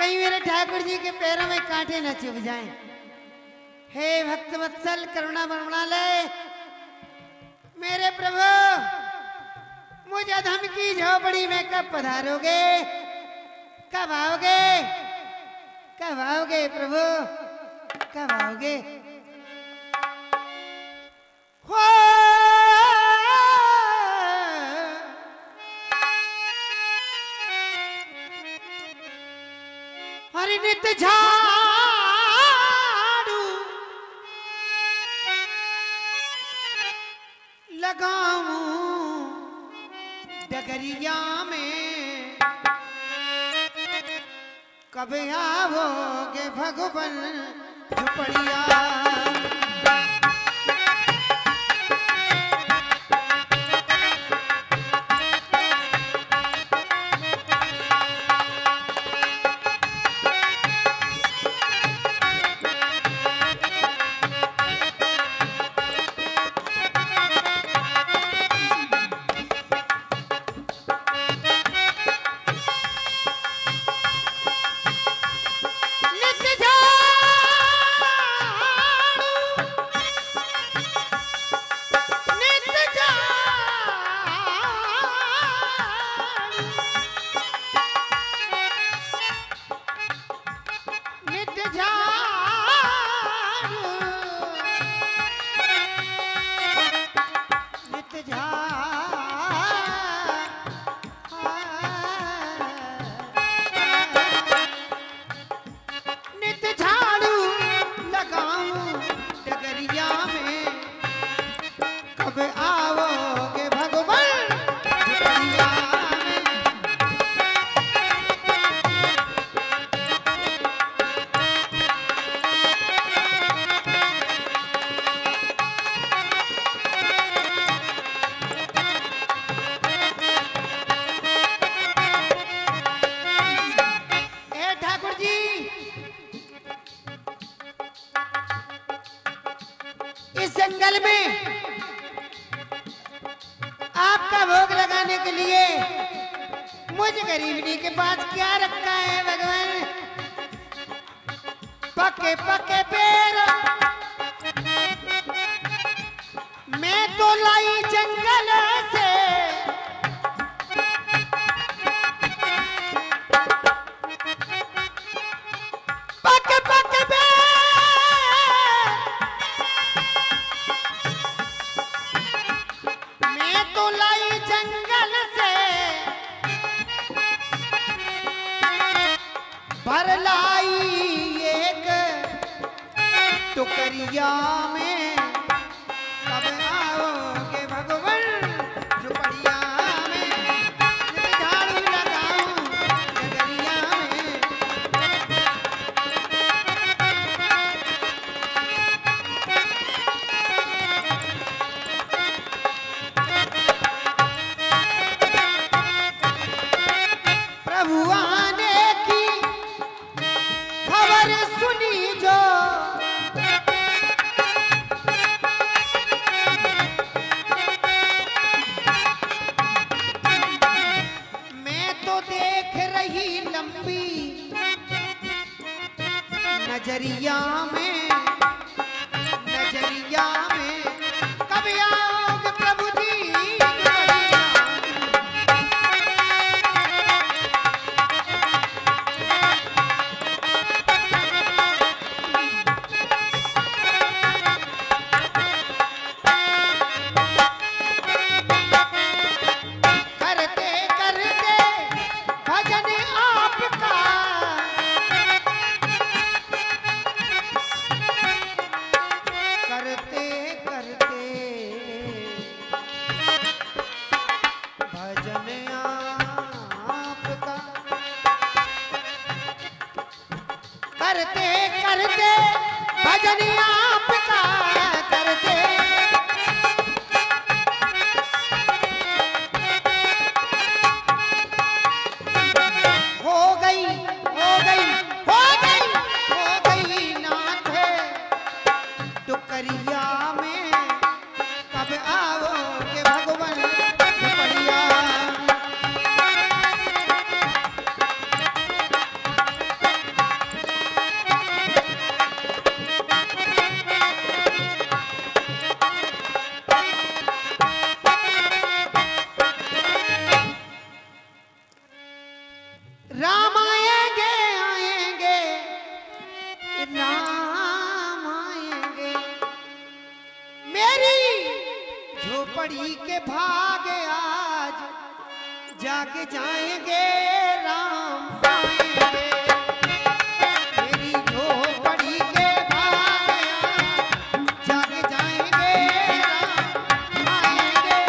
कहीं मेरे ठाकुर जी के पैरों में कांटे न चुभ जाएं। हे भक्त वत्सल करुणा बरमालय, मेरे प्रभु मुझ अधम की झोपड़ी में कब पधारोगे, कब आओगे, कब आओगे प्रभु, कब आओगे? हरि नित झाड़ू लगाऊं डगरिया में, कब आओगे भगवान झुपड़िया? इस जंगल में आपका भोग लगाने के लिए मुझ गरीबनी के पास क्या रखा है भगवान? पके पके पेड़ मैं तो लाई जंगल से, पके पके तो लाई जंगल से, भर लाई एक टुकरिया में, कब आओगे भगवान झुपड़िया में? झाड़ू लगाऊं डगरिया में, प्रभु आने की खबर सुनी जो, मैं तो देख रही लंबी नजरिया में, नजरिया में, कब आओगे प्रभु जी? करते करते भजन आपका करते, हो गई हो गई हो गई हो गई नाथ टुकरिया में, कब आओगे भगवान झुपड़िया? राम आएंगे आएंगे राम आएंगे, मेरी झोपड़ी के भाग आज जाग जाएंगे राम आएंगे, मेरी झोपड़ी के भाग आज जाग जाएंगे राम आएंगे।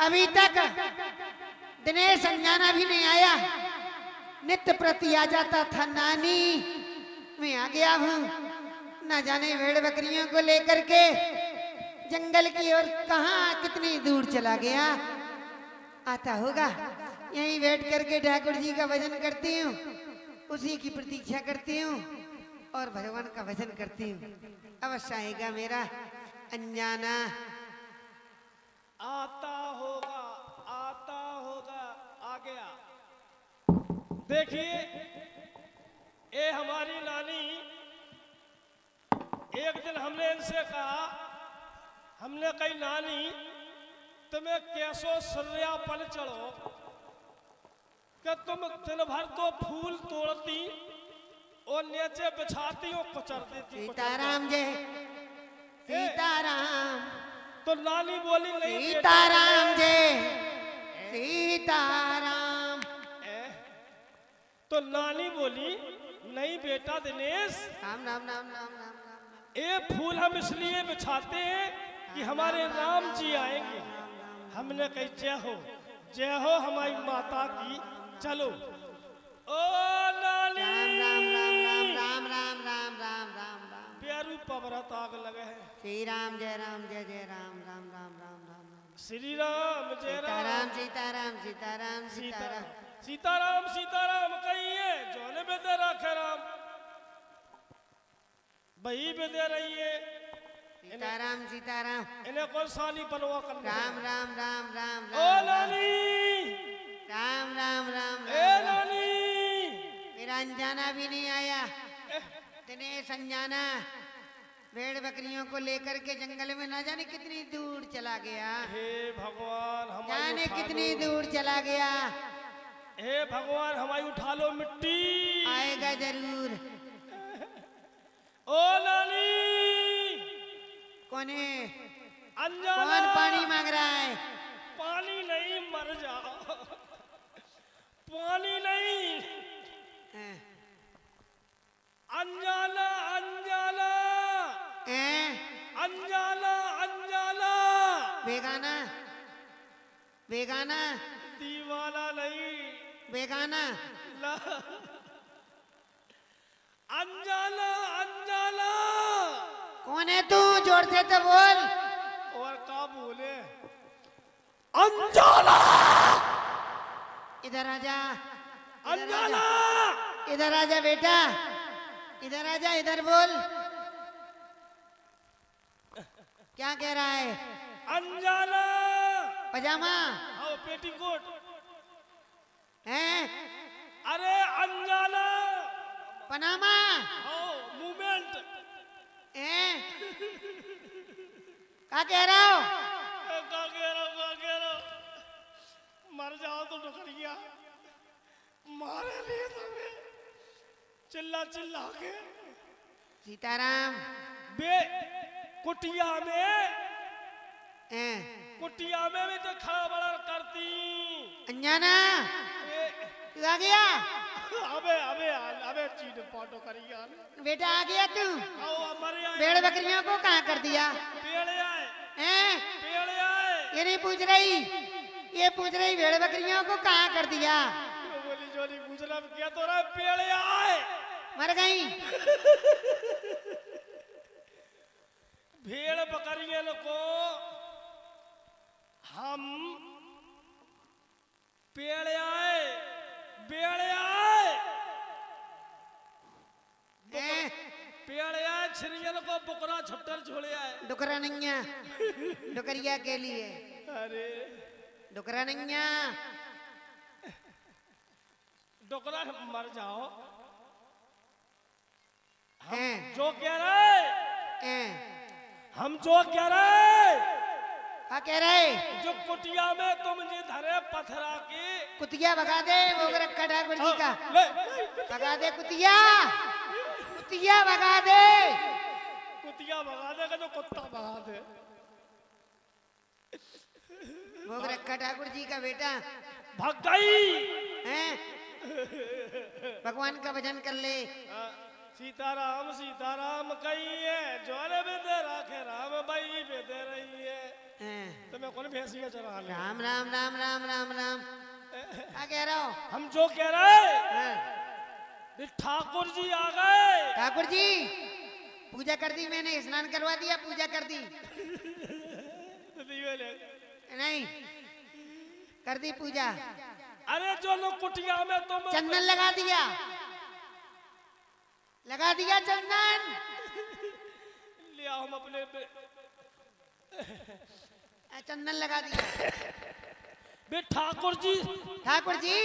अभी तक दिनेश अंजाना भी नहीं आया। नित्य प्रति आ जाता था नानी मैं आ गया हूँ, न जाने भेड़ बकरियों को लेकर के जंगल की ओर कहाँ कितनी दूर चला गया। आता होगा, यहीं बैठ करके ठाकुर जी का भजन करती हूँ, उसी की प्रतीक्षा करती हूँ और भगवान का भजन करती हूँ। अवश्य आएगा मेरा अंजाना। आता होगा आ गया। देखिए ये हमारी नानी, एक दिन हमने इनसे कहा, हमने कही नानी तुम्हें कैसो सूर्यापन चढ़ो कि तुम दिन भर तो फूल तोड़ती और नीचे बिछाती और कुचर देती। सीताराम जय सीताराम। तो नानी बोली नहीं सीताराम जय सीताराम। तो नानी बोली नहीं बेटा दिनेश, राम राम राम राम राम राम। ये फूल हम इसलिए बिछाते हैं कि हमारे राम जी आएंगे। हमने कही जय हो हमारी माता की। चलो ओ नानी। राम राम राम राम राम राम राम राम राम। प्यारू पवरत आग लगे है। श्री राम जय जय राम राम राम राम राम राम। श्री राम जय सीताराम सीताराम सीताराम सीताराम सीताराम सीताराम कहिए जो ने बेदे रखे राम वही बेदे रही है। सीताराम सीताराम। इन्हें कौन साली बनवा करना। राम राम राम राम ओ नानी। राम राम राम ए नानी। मेरा अंजाना भी नहीं आया। दिनेश अंजाना भेड़ बकरियों को लेकर के जंगल में ना जाने कितनी दूर चला गया। हे भगवान हमारी जाने कितनी दूर चला गया। हे भगवान हमारी उठा लो मिट्टी। आएगा जरूर। ओ नानी। कौन है? अंजाना। कौन पानी मांग रहा है? पानी नहीं, मर जाओ। पानी नहीं। अंजाना अंजाना अंजाना अंजाना। बेगाना बेगाना। दीवाना नहीं, बेगाना। अंजाना अंजाना। कौन है तू? जोर से तो बोल। और का बोले? अंजाना। इधर आजा। अंजाना। इधर आजा बेटा, इधर आजा, इधर बोल। क्या कह रहा है? अंजाना। पजामा आओ पेटीकोट है? अरे अंजाना। पनामा आओ मूवमेंट है? क्या कह रहा हो? का कह रहा मर जाओ तो डुकरिया मारे लिए तुम्हें चिल्ला चिल्ला के। सीताराम बे कुटिया में हैं? कुटिया में भी तो खड़ा बड़ा करती। अंजाना ए, तू आ गया? अबे अबे अबे चीट पाटो करिया बेटा आ गया तू? आओ हमारे आए भेड़ बकरियों को कहाँ कर दिया? पेड़े आए हैं? पेड़े आए। ये नहीं पूछ रही, ये पूछ रही भेड़ बकरियों को कहाँ कर दिया? बोली जोली पूछना क्या तो रहा पेड़े आए मर गई। भेड़ बकरियों को हम पेड़े आए बेड़े आए हैं? पेड़े आए छिरियन को बुकरा छुट्टर छोड़े आए। डुकरा नैया डुकरिया के लिए। अरे डुकरा नैया डुकरा मर जाओ। हैं? जो कह रहे हैं? हम जो कह रहे क्या कह रहे? जो कुटिया में तुम जी धरे पथरा की कुतिया भगा दे वो रखा ठाकुर जी का। ले, भगा दे कुतिया, कुतिया भगा दे। कुतिया भगा देगा तो कुत्ता भगा दे। भोग रखा ठाकुर जी का बेटा भाग गई हैं? भगवान का भजन कर ले। सीताराम सीताराम कही है जोरे बेदे राखे राम बाई बेदे रही है। हैं? तो मैं कौन भैंसिया चरा ले। राम राम राम राम राम राम। क्या कह रहा हो? हम जो कह रहे हैं? ठाकुर जी आ गए। ठाकुर जी पूजा कर दी मैंने, स्नान करवा दिया, पूजा कर दी। नहीं कर दी पूजा। अरे जो लोग कुटिया में तुम चंदन लगा दिया, लगा दिया चंदन। लिया हम अपने चंदन लगा दिया। बे ठाकुर जी ठाकुर जी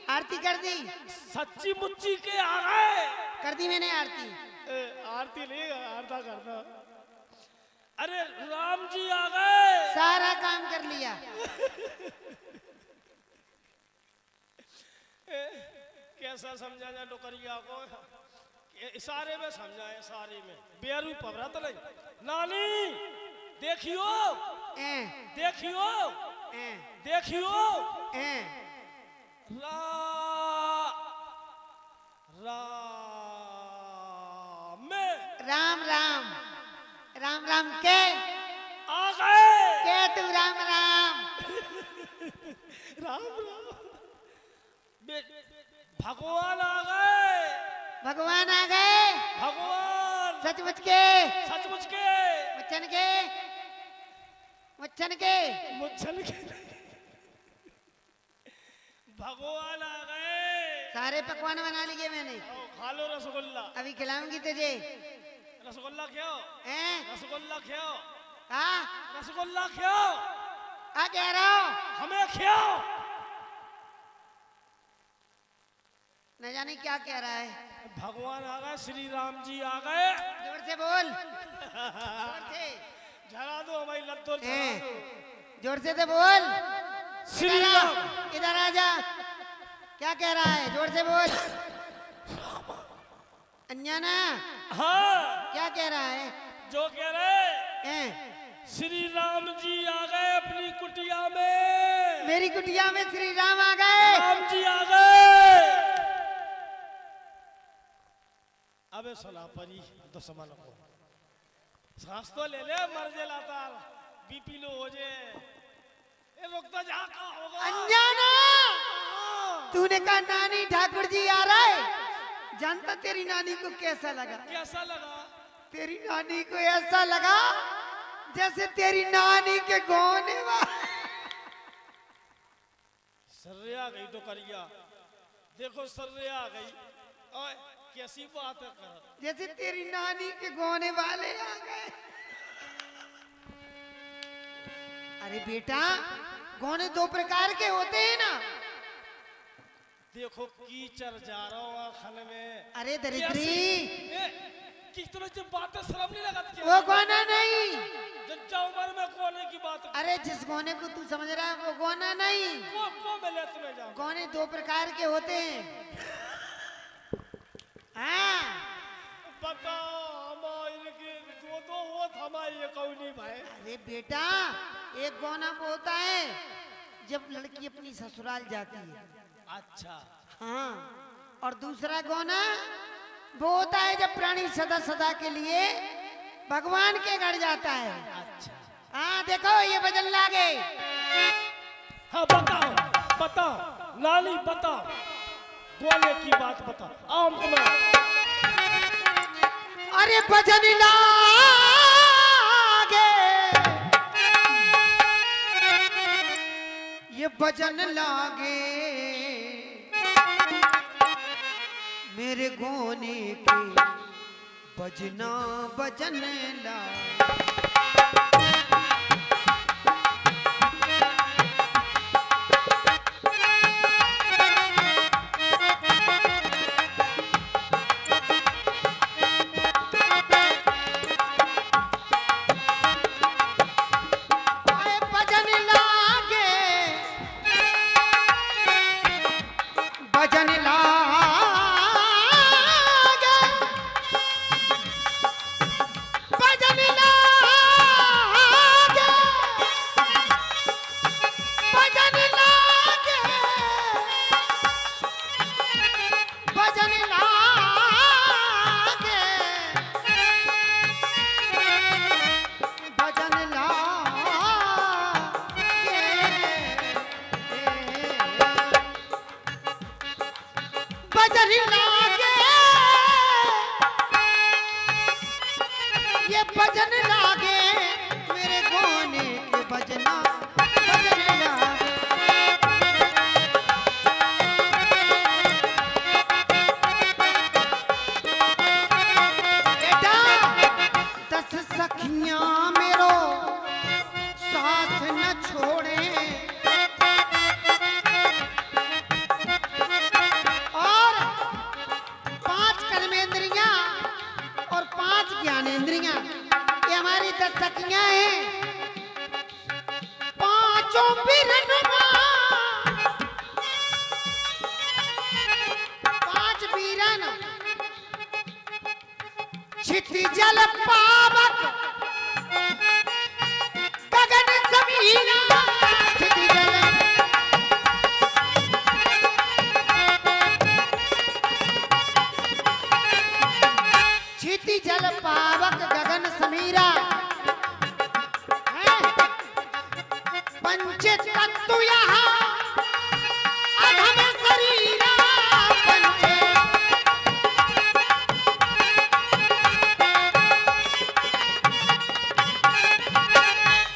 आरती कर दी। सच्ची मुच्ची के आ गए। कर दी मैंने आरती। आरती नहीं आरता करना। अरे राम जी आ गए। सारा काम कर लिया। कैसा समझाना डुकरिया को? इशारे में समझाए, इशारे में बेरू पवरा तो नहीं। नानी देखियो देखियो देखियो राम राम राम राम के आ गए। के तू राम राम राम राम भगवान आ गए। भगवान आ गए। भगवान सचमुच के, सचमुच के मुच्छन के, मुच्छन के, मुच्छन के भगवान आ गए। सारे पकवान बना लिए मैंने। खा लो रसगुल्ला। अभी खिलाऊंगी तुझे। रसगुल्ला खाओ। रसगुल्ला खाओ। हाँ रसगुल्ला खाओ। क्या कह रहा हो? हमें खाओ। न जाने क्या कह रहा है। भगवान आ गए, श्री राम जी आ गए। जोर से बोल, जोर से। झरा दो हमारी लत्तों झरा दो। जोर से तो बोल। श्री राम इधर आ जा। क्या कह रहा है? जोर से बोल। अंजना हाँ क्या कह रहा है? जो कह रहे श्री राम जी आ गए अपनी कुटिया में। मेरी कुटिया में श्री राम आ गए। राम जी आ गए। अबे सला परी दुश्मन को सांस तो ले ले, मर जे लाता बीपी लो हो जे। ए रुक तो जा, का होगा? अंजना तूने कहा नानी ठाकुर जी आ रहा है, जानता तेरी नानी को कैसा लगा? कैसा लगा? तेरी नानी को ऐसा लगा जैसे तेरी नानी के गोने सर्रे आ गई तो करिया, देखो सर्रे आ गई। ओए कैसी बात है कर, जैसे तेरी नानी के गोने वाले आ गए। अरे बेटा, गोने दो प्रकार के होते हैं ना। देखो कीचड़ जा रहा हूँ आखन में। अरे दरिद्री, कितने जो बातें शर्म नहीं लगा क्या? वो गोना नहीं। जज्जा उम्र में गोने की बात। अरे जिस गोने को तू समझ रहा है वो गोना नहीं। वो मिले तुम्हें जाओ। गोने दो प्रकार के होते हैं। हाँ बताओ हमारे दो वो हमारे कौनी भाई। अरे बेटा, एक गोना वो होता है जब लड़की अपनी ससुराल जाती है। अच्छा। हाँ, और दूसरा गोना वो होता है जब प्राणी सदा सदा के लिए भगवान के घर जाता है। अच्छा। हाँ देखो ये बदल लागे। हाँ बताओ बताओ नानी बताओ, गोने की बात बताओ। आम तुम्हें। अरे भजन लागे, ये भजन लागे मेरे गोने के बजना भजन लागे। भजन लागे मेरे गोने के बजना भजन लागे। बेटा 10 सखियां मेरो साथ न छोड़े, और 5 कर्मेंद्रियां और 5 ज्ञानेंद्रियां, ये हमारी 10 सखियां हैं। पांचों बीरनुमा, 5 बीरन क्षिति जल पावक गगन समीना, क्षिति जल क्षिति जल पावक गगन समीरा, पंच तत्व यहाँ अधम शरीरा,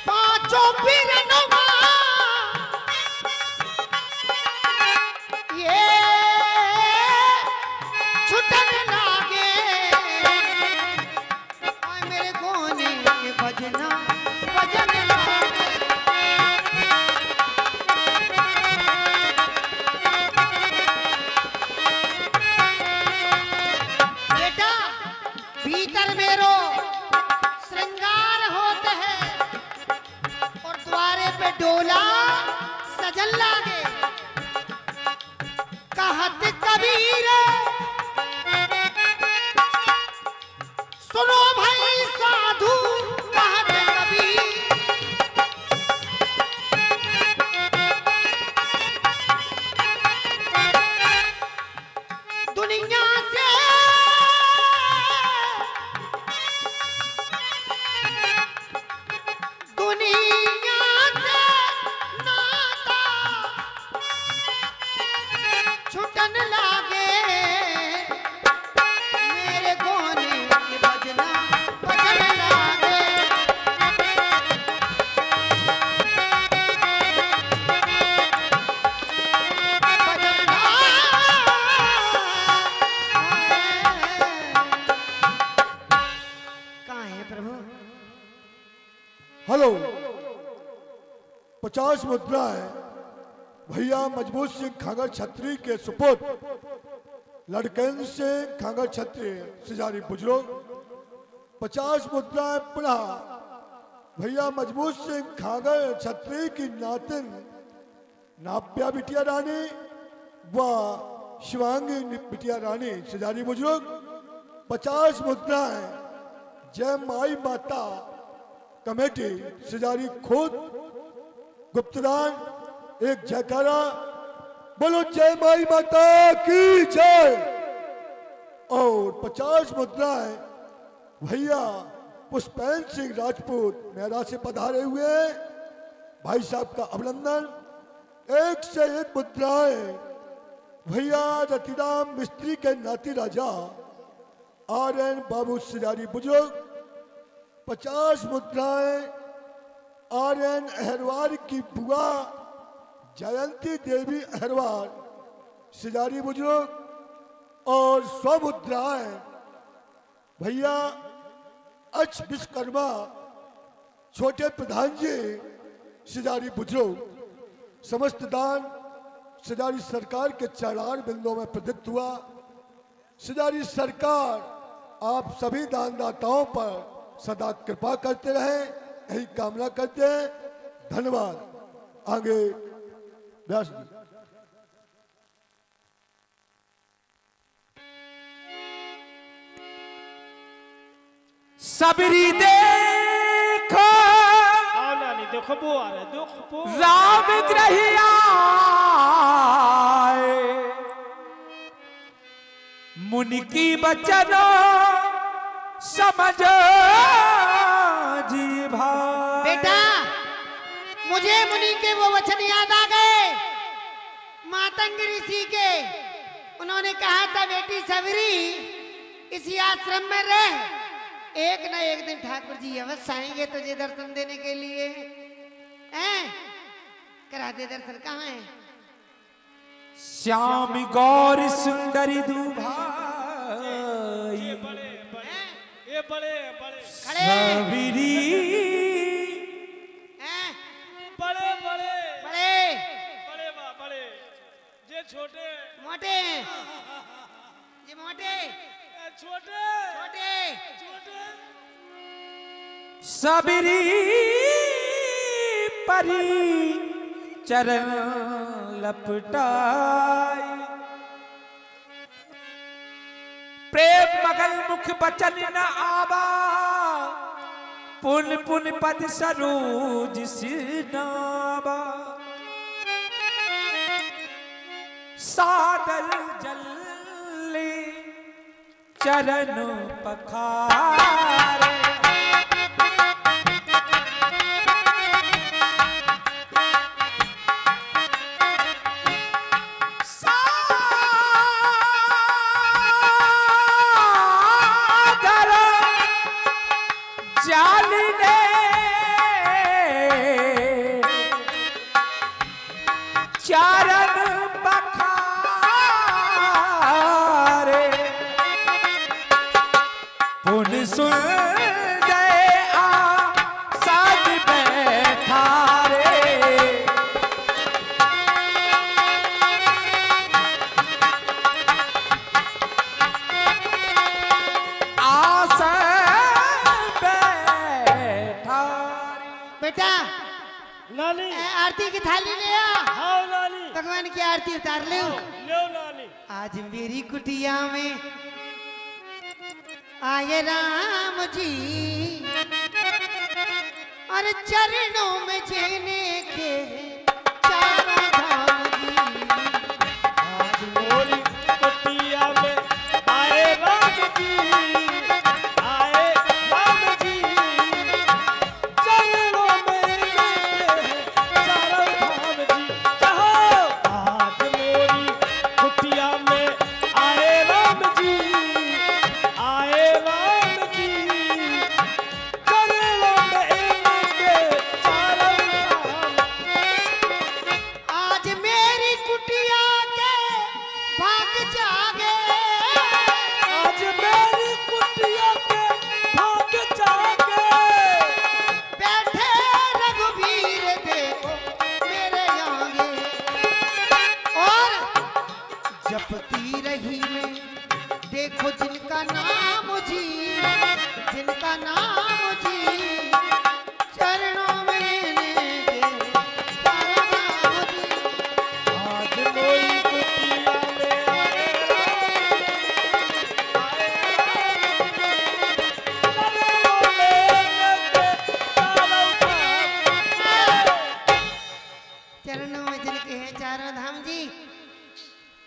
पांचों बीरनुमा ये छुटन लागे मेरे गोने के बजना भजन लागे। बेटा भीतर मेरो श्रृंगार होते हैं और द्वारे पे डोला सजन लागे। कहत कबीर सुनो भाई साधु, कहत कबीर दुनिया से नाता छुटन लागे हेलो 50 मुद्राएं भैया मजबूत सिंह खागर छत्री के सुपुत्र लड़केंद्र सिंह खागर छत्री सिजारी बुजुर्ग। 50 मुद्राएं पुनः भैया मजबूत सिंह खागर छत्री की नातिन नाप्या बिटिया रानी व शिवांगी बिटिया रानी सिजारी बुजुर्ग। 50 मुद्राएं जय माई माता कमेटी सिजारी खुद गुप्तदान। एक जयकारा बोलो जय माई माता की जय। और 50 मुद्राएं भैया पुष्पेन सिंह राजपूत मेरा से पधारे हुए भाई साहब का अभिनंदन। 1 से 1 मुद्राएं भैया रतिराम मिस्त्री के नाती राजा RN बाबू सिजारी बुजुर्ग। 50 मुद्राएं RN अहरवार की बुआ जयंती देवी अहरवार सिजारी बुजुर्ग। और 100 मुद्राएं भैया अच विश्वकर्मा छोटे प्रधान जी सिजारी बुजुर्ग। समस्त दान सिजारी सरकार के चढ़ान बिंदुओं में प्रदत्त हुआ। सिजारी सरकार आप सभी दानदाताओं पर सदा कृपा करते रहे, यही कामना करते हैं। धन्यवाद। आगे व्यास जी। सबरी देखो आओ नानी देखो वो आ रहे देखो राम ग्रहिया मुनि की बचनो समझ जी भाई। बेटा मुझे मुनि के वो वचन याद आ गए मातंग ऋषि के। उन्होंने कहा था बेटी सबरी इसी आश्रम में रह, एक न एक दिन ठाकुर जी अवश्य आएंगे तुझे दर्शन देने के लिए। हैं? करा दे दर्शन। कहाँ है? श्याम गौर सुंदरी दुभाई ये बड़े बड़े ये बड़े बड़े खड़े सबरी हैं? बड़े बड़े बड़े बड़े बड़े ये छोटे मोटे हैं? ये मोटे छोटे छोटे छोटे सबरी परी चरण लपटाई प्रेम मगल मुख बचन न आवा पुन पुन पद सरोज सिनावा सादर जल्ले चरण पखारे नानी आरती की थाली ले आ। हाँ नानी भगवान की आरती उतार ले। लो नानी आज मेरी कुटिया में आए राम जी और चरणों में जीने के चारों धाम जी। आज मोरी कुटिया में आए राम जी आए राम जी चरणों में लेके चारों धाम जी। कहो आज मोरी कुटिया में आए राम जी आए राम जी चरणों में लेके चारों धाम। आज मेरी कुटिया के भाग जागे। आज मेरी कुटिया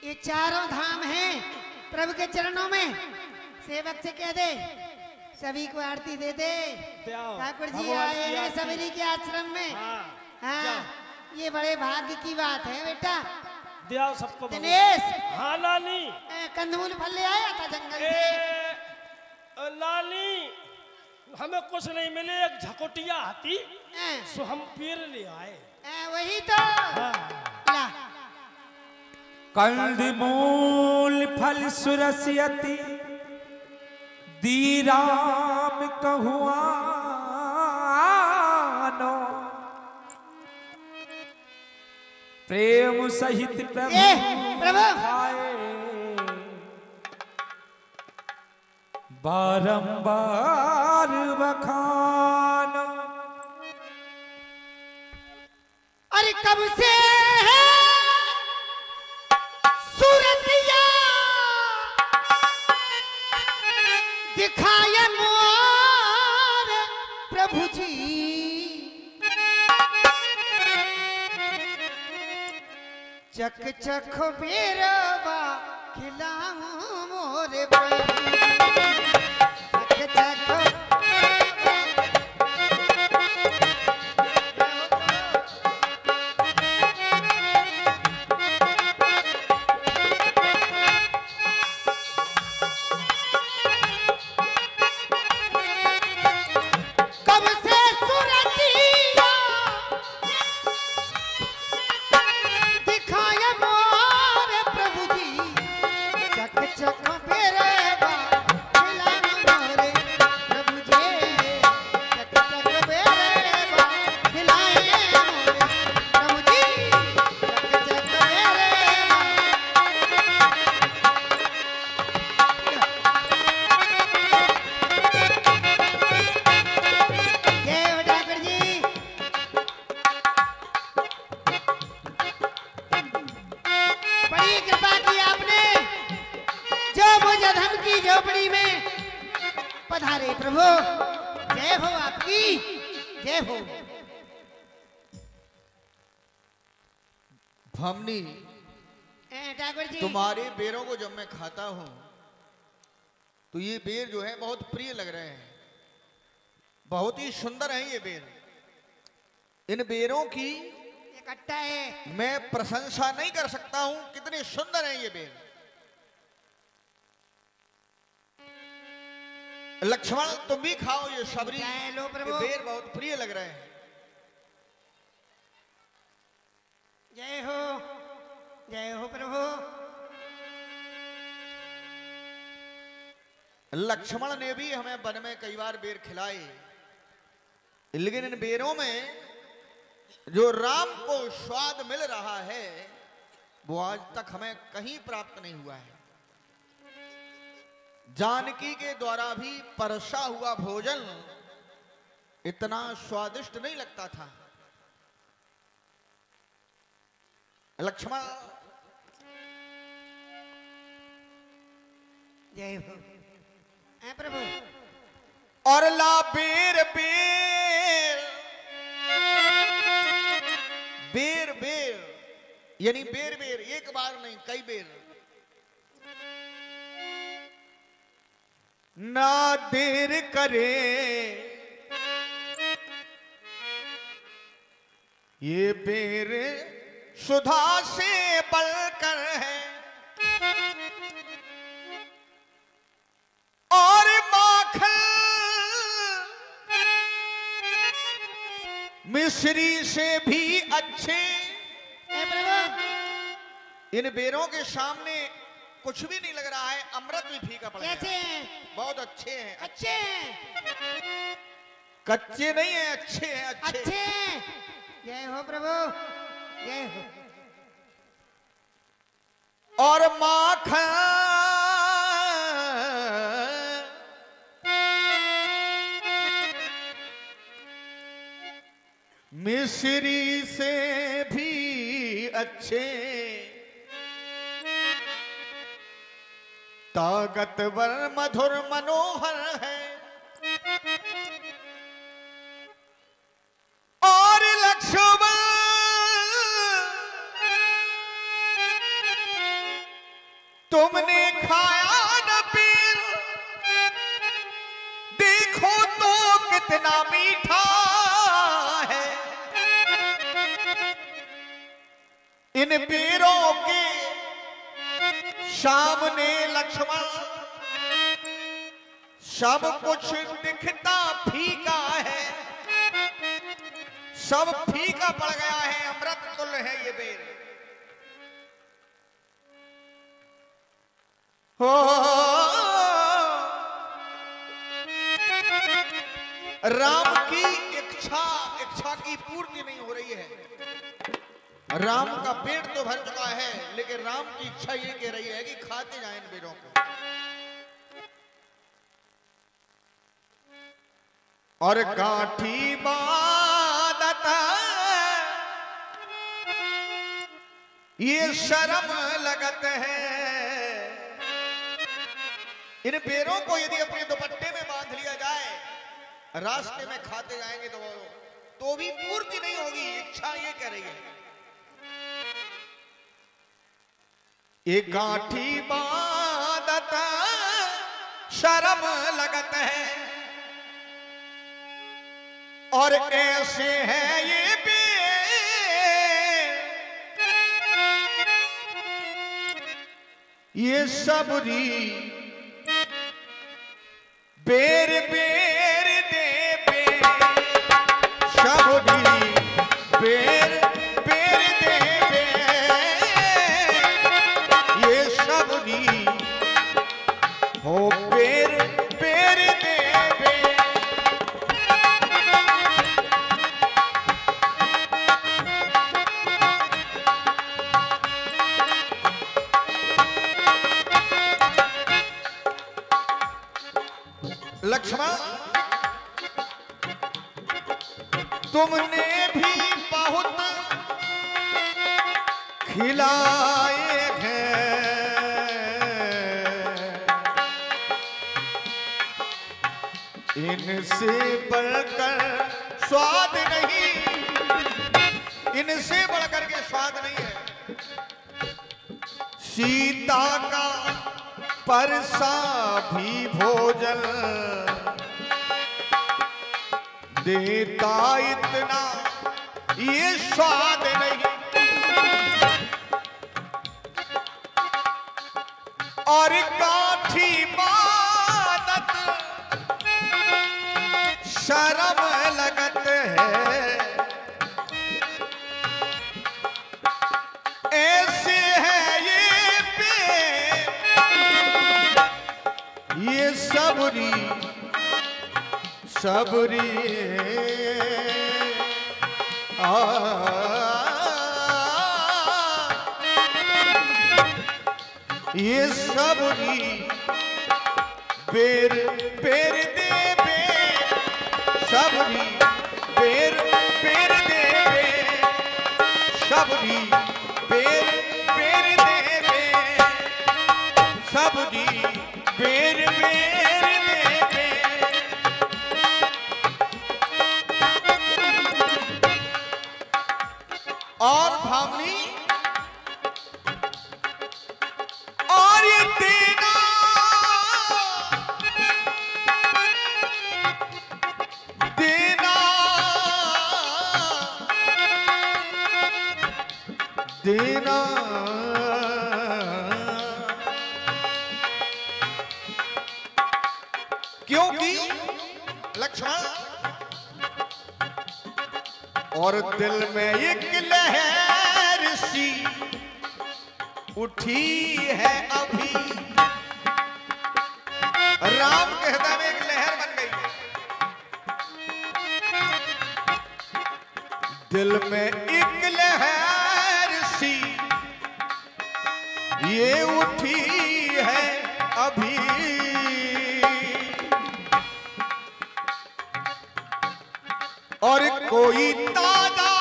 ये चारों धाम हैं प्रभु के चरणों में। सेवक से कह दे सभी को आरती दे दे। ठाकुर जी आए हैं सवेरी के आश्रम में। हाँ ये बड़े भाग्य की बात है बेटा। दिया सबको दिनेश। हाँ लाली। कंदमूल फल ले आया था जंगल से। लाली हमें कुछ नहीं मिले, एक झकोटिया हाथी सो हम पीर ले आए। वही तो ला। कंदमूल फल सुरसियति दीराम कहुआनो प्रेम सहित प्रभु खाए बारंबार बखानो। अरे कब से है सूरतिया दिखाए मोर प्रभु जी। चक चक बेरवा खिलाऊं मोरे प्रभु। चक चक झोपड़ी में पधारे प्रभु। जय हो आपकी, जय हो। भामनी ठाकुर जी, तुम्हारे बेरों को जब मैं खाता हूं तो ये बेर जो है बहुत प्रिय लग रहे हैं, बहुत ही सुंदर हैं ये बेर। इन बेरों की कट्टा है, मैं प्रशंसा नहीं कर सकता हूं, कितने सुंदर हैं ये बेर। लक्ष्मण तुम भी खाओ ये सबरी, लो प्रभु। ये बेर बहुत प्रिय लग रहे हैं। जय हो, जय हो प्रभु। लक्ष्मण ने भी हमें वन में कई बार बेर खिलाए, लेकिन इन बेरों में जो राम को स्वाद मिल रहा है वो आज तक हमें कहीं प्राप्त नहीं हुआ है। जानकी के द्वारा भी परसा हुआ भोजन इतना स्वादिष्ट नहीं लगता था। लक्ष्मण जय हो प्रभु। और ला बेर बेर बेर बेर यानी बेर बेर, एक बार नहीं कई बेर। ना देर करे ये बेर सुधा से बढ़कर है, और माखन मिश्री से भी अच्छे। इन बेरों के सामने कुछ भी नहीं लग रहा है, अमृत भी फीका पड़ गया। बहुत अच्छे हैं, अच्छे हैं, कच्चे नहीं है, अच्छे हैं, अच्छे। जय हो प्रभु, जय हो। और माखन मिश्री से भी अच्छे, ताकतवर मधुर मनोहर है। और लक्ष्मण सामने लक्ष्मण सब कुछ दिखता फीका है, सब फीका पड़ गया है, अमृत तुल्य है ये बेर। हो राम की इच्छा की पूर्ति नहीं हो रही है। राम का पेट तो भर चुका है, लेकिन राम की इच्छा ये कह रही है कि खाते जाएं इन बेरों को। और गांठी बादता ये शर्म लगत है। इन पेड़ों को यदि अपने दुपट्टे में बांध लिया जाए, रास्ते में खाते जाएंगे तो भी पूर्ति नहीं होगी। इच्छा ये कह रही है। ये गांठी बादता शर्म लगत है, और ऐसे है ये ये सबरी बेर बेर दे बे, सबरी बेर बेर दे बे, ये सबरी हो बेर बेर दे बे। लक्ष्मण तुमने भी बहुत खिलाए हैं, इनसे बढ़कर स्वाद नहीं, इनसे बढ़कर के स्वाद नहीं है। सीता का परसा भी भोजन देता इतना ये स्वाद नहीं, और गांठी बादत शर्म लगत है। ऐसे है ये सबरी सबरी ये सबरी बेर बेर दे बे, सबरी बेर बेर दे बे, सबरी बेर बेर दे बे, सबरी बेर बेर दे बे। और भावनी और ये देना देना देना क्योंकि लक्ष्मण और दिल में एक लहर सी उठी है अभी, राम के हृदय में एक लहर बन गई है। दिल में एक लहर सी ये उठी है अभी, और कोई ताजा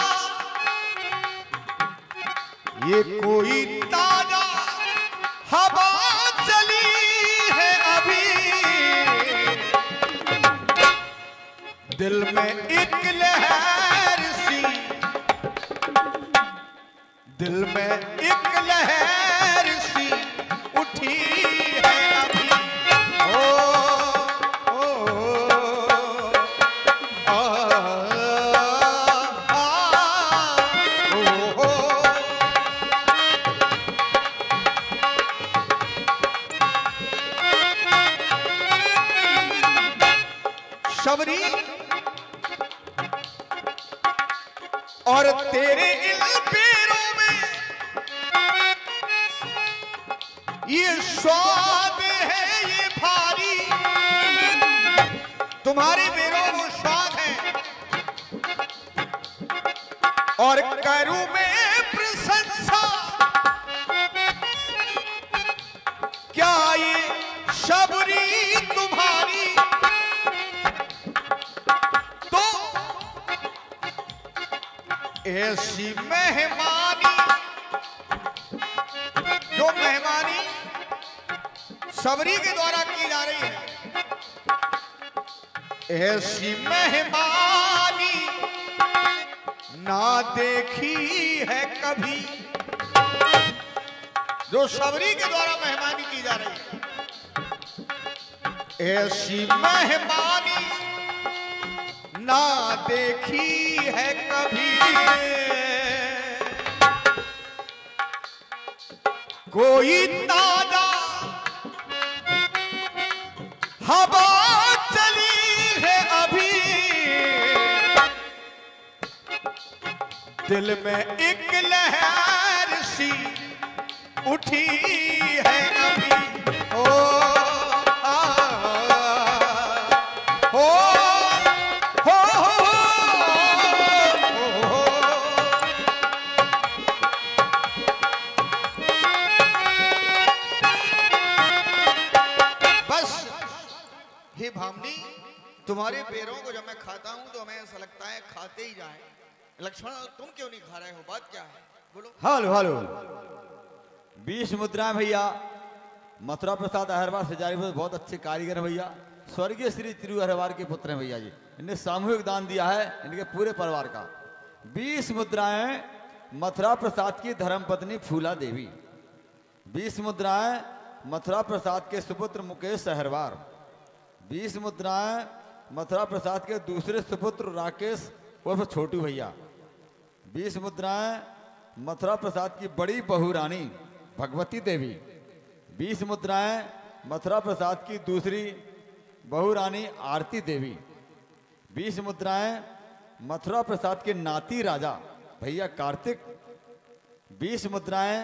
ये कोई ताजा हवा चली है अभी, दिल में एक लहर सी, दिल में एक लहर सी उठी है अभी। और तेरे इन पैरों में ये स्वाद है ये भारी, तुम्हारे पैरों में स्वाद है। और करूं मैं प्रशंसा, क्या ये शबरी तुम्हारी, तो ऐसी मेहमानी, जो मेहमानी शबरी के द्वारा की जा रही है, ऐसी मेहमानी ना देखी है कभी। जो शबरी के द्वारा मेहमानी की जा रही है, ऐसी मेहमानी ना देखी है कभी। कोई ताजा हवा चली है अभी, दिल में एक लहर सी उठी है अभी। ओ आ, हो हे भामनी, तुम्हारे पैरों को जब मैं खाता हूं तो हमें ऐसा लगता है खाते ही जाएं। लक्ष्मण, तुम क्यों नहीं खा रहे हो? बात क्या है, बोलो। हेलो हेलो 20 मुद्राएं भैया। मथुरा प्रसाद अहरवार सिजारी बहुत अच्छे कारीगर भैया, स्वर्गीय श्री तिरु अहरवार के पुत्र हैं भैया जी। इन्हें सामूहिक दान दिया है इनके पूरे परिवार का। 20 मुद्राएं मथुरा प्रसाद की धर्मपत्नी फूला देवी। 20 मुद्राएं मथुरा प्रसाद के सुपुत्र मुकेश अहरवार। 20 मुद्राएं मथुरा प्रसाद के दूसरे सुपुत्र राकेश उर्फ छोटू भैया। 20 मुद्राएं मथुरा प्रसाद की बड़ी बहू रानी भगवती देवी। 20 मुद्राएं मथुरा प्रसाद की दूसरी बहू रानी आरती देवी। 20 मुद्राएं मथुरा प्रसाद के नाती राजा भैया कार्तिक। 20 मुद्राएं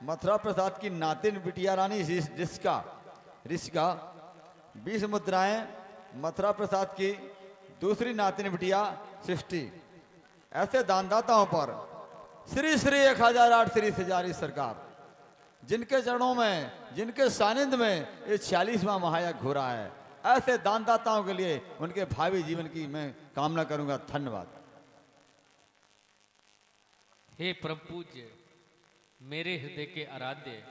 मथुरा प्रसाद की नातिन बिटिया रानी रिश्का। 20 मुद्राएं मथुरा प्रसाद की दूसरी नातिन बिटिया सृष्टि। ऐसे दानदाताओं पर श्री श्री 1008 श्री सिजारी सरकार, जिनके चरणों में, जिनके सानिध्य में ये 46वां महायज्ञ हो रहा है, ऐसे दानदाताओं के लिए उनके भावी जीवन की मैं कामना करूंगा। धन्यवाद। हे प्रभु पूज्य, मेरे हृदय के आराध्य,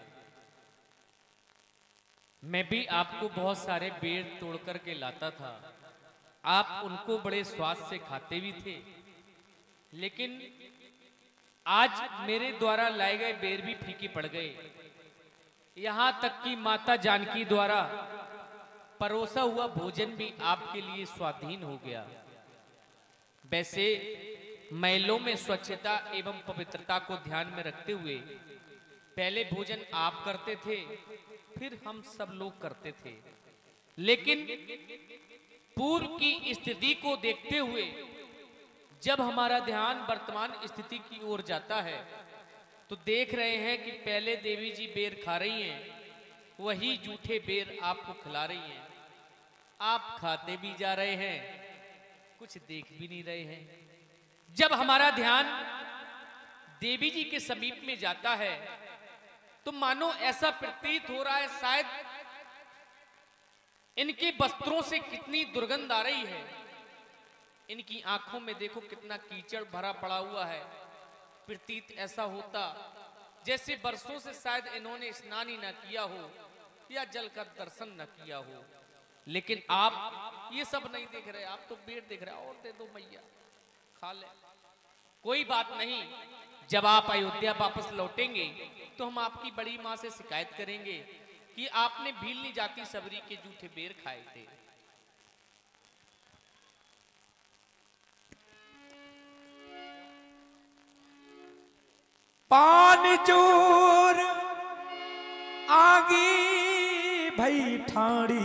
मैं भी आपको बहुत सारे बेर तोड़ कर के लाता था। आप उनको बड़े स्वाद से खाते भी थे, लेकिन आज मेरे द्वारा लाए गए बेर भी फीके पड़ गए। यहां तक कि माता जानकी द्वारा परोसा हुआ भोजन भी आपके लिए स्वाधीन हो गया। वैसे महलों में स्वच्छता एवं पवित्रता को ध्यान में रखते हुए पहले भोजन आप करते थे, फिर हम सब लोग करते थे, लेकिन पूर्व की स्थिति को देखते हुए जब हमारा ध्यान वर्तमान स्थिति की ओर जाता है तो देख रहे हैं कि पहले देवी जी बेर खा रही हैं, वही जूठे बेर आपको खिला रही हैं। आप खाते भी जा रहे हैं, कुछ देख भी नहीं रहे हैं। जब हमारा ध्यान देवी जी के समीप में जाता है तो मानो ऐसा प्रतीत हो रहा है शायद इनके वस्त्रों से कितनी दुर्गंध आ रही है। इनकी आंखों में देखो कितना कीचड़ भरा पड़ा हुआ है। प्रतीत ऐसा होता जैसे वर्षों से शायद इन्होंने स्नान ही न किया हो या जल का दर्शन न किया हो। लेकिन आप ये सब नहीं देख रहे, आप तो पेट देख रहे। और दे दो मैया, खा ले, कोई बात नहीं। जब आप अयोध्या वापस लौटेंगे तो हम आपकी बड़ी माँ से शिकायत करेंगे कि आपने भीलनी जाति सबरी के जूठे बेर खाए थे। पान चोर आगी भई ठाड़ी,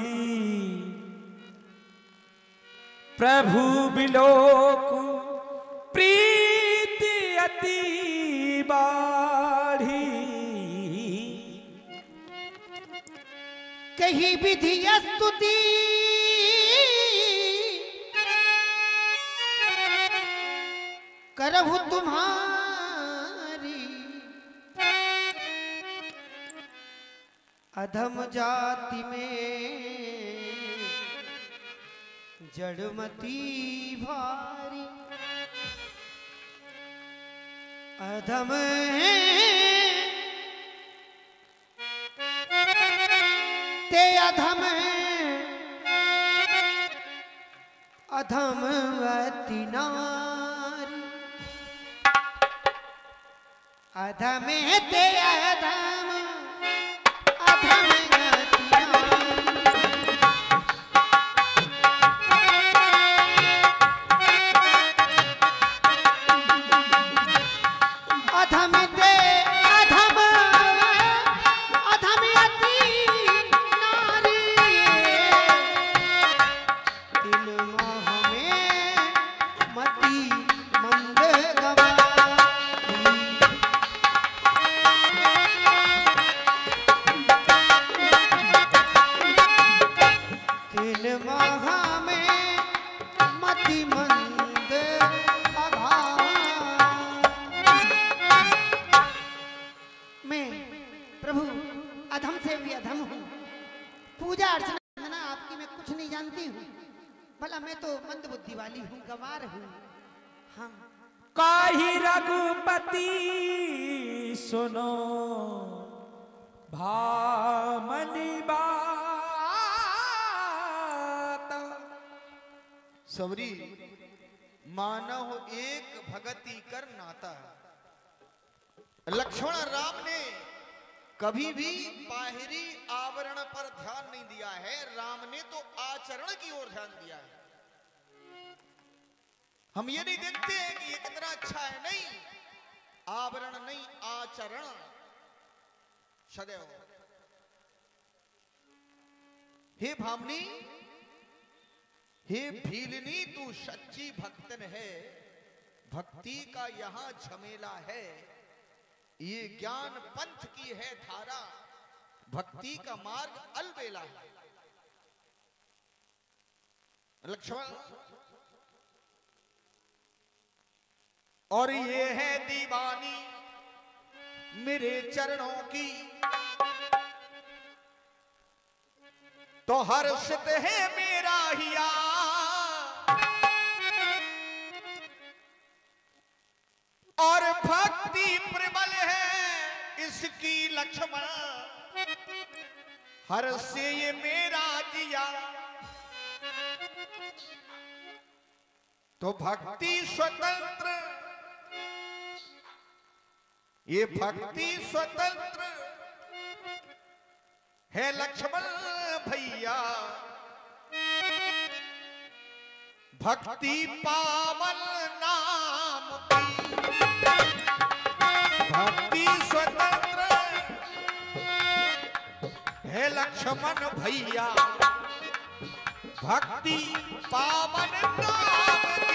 प्रभु बिलोक प्रीति यही विधि स्तुति करहु तुम्हारी, अधम जाति में जड़मती भारी। अधम ते अधम अधम अति नारी। अधम ते अधम अधम अति नारी। अधम ते अधम अधम अति नारी। तिन मोह में मति मंद गवारी। तिन मोह में मति मंद अभावा। मैं प्रभु अधम से भी अधम हूँ। पूजा अर्चना आपकी मैं कुछ नहीं जानती हूँ। भला मैं तो मंद बुद्धि वाली हूँ, गंवार हूँ। हाँ काही रघुपति सुनो भामनी बात। सवरी मानव एक भगति कर नाता। लक्ष्मण राम ने कभी भी बाहरी आवरण पर ध्यान नहीं दिया है, राम ने तो आचरण की ओर ध्यान दिया है। हम ये नहीं देखते हैं कि ये कितना अच्छा है, नहीं, आवरण नहीं, आचरण सदैव। हे भामनी, हे भीलनी, तू सच्ची भक्तन है। भक्ति का यहां झमेला है, ये ज्ञान पंथ की है धारा। भक्ति का मार्ग अलबेला है। लक्ष्मण, और ये है दीवानी मेरे चरणों की, तो हर्षित है मेरा हिया। और भक्ति प्रबल है इसकी लक्ष्मण, हर से ये मेरा जिया। तो भक्ति स्वतंत्र, ये भक्ति स्वतंत्र है लक्ष्मण भैया। भक्ति पावन नाम की, भक्ति स्वतंत्र है लक्ष्मण भैया। भक्ति पावन नाम